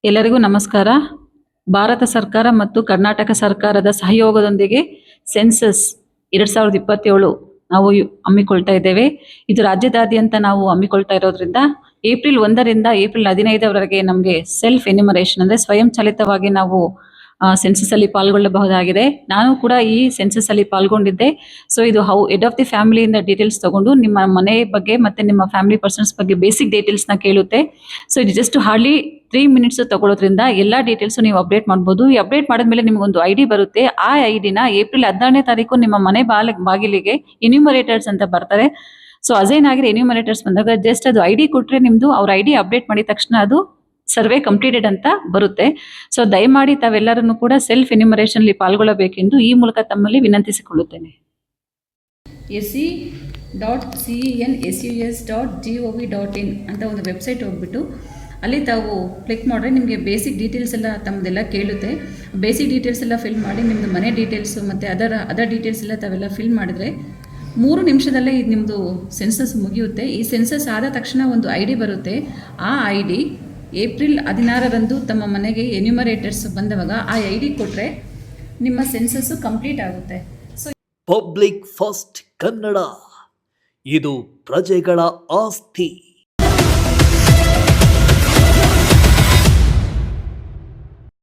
ಎಲ್ಲರಿಗೂ ನಮಸ್ಕಾರ. ಭಾರತ ಸರ್ಕಾರ ಮತ್ತು ಕರ್ನಾಟಕ ಸರ್ಕಾರದ ಸಹಯೋಗದೊಂದಿಗೆ ಸೆನ್ಸಸ್ 2027 ನಾವು ಹಮ್ಮಿಕೊಳ್ತಾ ಇದ್ದೇವೆ. ಇದು ರಾಜ್ಯದಾದ್ಯಂತ ನಾವು ಹಮ್ಮಿಕೊಳ್ತಾ ಇರೋದ್ರಿಂದ ಏಪ್ರಿಲ್ 1ರಿಂದ ಏಪ್ರಿಲ್ 15ರವರೆಗೆ ನಮಗೆ ಸೆಲ್ಫ್ ಎನ್ಯುಮರೇಷನ್ ಅಂದ್ರೆ ಸ್ವಯಂ ಚಾಲಿತವಾಗಿ ನಾವು ಸೆನ್ಸಸ್ ಅಲ್ಲಿ ಪಾಲ್ಗೊಳ್ಳಬಹುದಾಗಿದೆ. ನಾನು ಕೂಡ ಈ ಸೆನ್ಸಸ್ ಅಲ್ಲಿ ಪಾಲ್ಗೊಂಡಿದ್ದೆ. ಸೊ ಇದು ಹೆಡ್ ಆಫ್ ದಿ ಫ್ಯಾಮಿಲಿಯಿಂದ ಡೀಟೇಲ್ಸ್ ತಗೊಂಡು ನಿಮ್ಮ ಮನೆ ಬಗ್ಗೆ ಮತ್ತೆ ನಿಮ್ಮ ಫ್ಯಾಮಿಲಿ ಪರ್ಸನ್ಸ್ ಬಗ್ಗೆ ಬೇಸಿಕ್ ಡೀಟೇಲ್ಸ್ ನ ಕೇಳುತ್ತೆ. ಸೊ ಇದು ಜಸ್ಟ್ ಹಾರ್ಡ್ಲಿ 3 ಮಿನಿಟ್ಸ್ ತಗೊಳ್ಳೋದ್ರಿಂದ ಎಲ್ಲಾ ಡೀಟೇಲ್ಸ್ ನೀವು ಅಪ್ಡೇಟ್ ಮಾಡಬಹುದು. ಈ ಅಪ್ಡೇಟ್ ಮಾಡಿದ್ಮೇಲೆ ನಿಮಗೊಂದು ಐಡಿ ಬರುತ್ತೆ. ಆ ಐಡಿನ ಏಪ್ರಿಲ್ 16ನೇ ತಾರೀಕು ನಿಮ್ಮ ಮನೆ ಬಾಗಿಲಿಗೆ ಎನ್ಯುಮರೇಟರ್ಸ್ ಅಂತ ಬರ್ತಾರೆ. ಸೊ ಅಸೈನ್ ಆಗಿರೋ ಎನ್ಯುಮರೇಟರ್ಸ್ ಬಂದಾಗ ಜಸ್ಟ್ ಅದು ಐಡಿ ಕೊಟ್ರೆ ನಿಮ್ದು ಅವ್ರ ಐಡಿ ಅಪ್ಡೇಟ್ ಮಾಡಿದ ತಕ್ಷಣ ಅದು ಸರ್ವೆ ಕಂಪ್ಲೀಟೆಡ್ ಅಂತ ಬರುತ್ತೆ. ಸೊ ದಯಮಾಡಿ ತಾವೆಲ್ಲರನ್ನು ಕೂಡ ಸೆಲ್ಫ್ ಎನ್ಯುಮರೇಷನ್ ಅಲ್ಲಿ ಪಾಲ್ಗೊಳ್ಳಬೇಕೆಂದು ಈ ಮೂಲಕ ತಮ್ಮಲ್ಲಿ ವಿನಂತಿಸಿಕೊಳ್ಳುತ್ತೇನೆ. se.census.gov.in ಅಂತ ಒಂದು ವೆಬ್ಸೈಟ್ ಹೋಗ್ಬಿಟ್ಟು ಅಲ್ಲಿ ತಾವು ಕ್ಲಿಕ್ ಮಾಡಿದ್ರೆ ನಿಮಗೆ ಬೇಸಿಕ್ ಡೀಟೇಲ್ಸ್ ಎಲ್ಲ ತಮ್ಮದೆಲ್ಲ ಕೇಳುತ್ತೆ. ಬೇಸಿಕ್ ಡೀಟೇಲ್ಸ್ ಎಲ್ಲ ಫಿಲ್ ಮಾಡಿ ನಿಮ್ಮದು ಮನೆ ಡೀಟೇಲ್ಸು ಮತ್ತು ಅದರ್ ಡೀಟೇಲ್ಸ್ ಎಲ್ಲ ತಾವೆಲ್ಲ ಫಿಲ್ ಮಾಡಿದ್ರೆ 3 ನಿಮಿಷದಲ್ಲೇ ಇದು ನಿಮ್ಮದು ಸೆನ್ಸಸ್ ಮುಗಿಯುತ್ತೆ. ಈ ಸೆನ್ಸಸ್ ಆದ ತಕ್ಷಣ ಒಂದು ಐ ಡಿ ಬರುತ್ತೆ. ಆ ಐ ಡಿ ಏಪ್ರಿಲ್ 16ರಂದು ತಮ್ಮ ಮನೆಗೆ ಎನ್ಯುಮರೇಟರ್ಸ್ ಬಂದವಾಗ ಆ ಐ ಡಿ ಕೊಟ್ಟರೆ ನಿಮ್ಮ ಸೆನ್ಸಸ್ಸು ಕಂಪ್ಲೀಟ್ ಆಗುತ್ತೆ. ಸೊ ಪಬ್ಲಿಕ್ ಫಸ್ಟ್ ಕನ್ನಡ, ಇದು ಪ್ರಜೆಗಳ ಆಸ್ತಿ.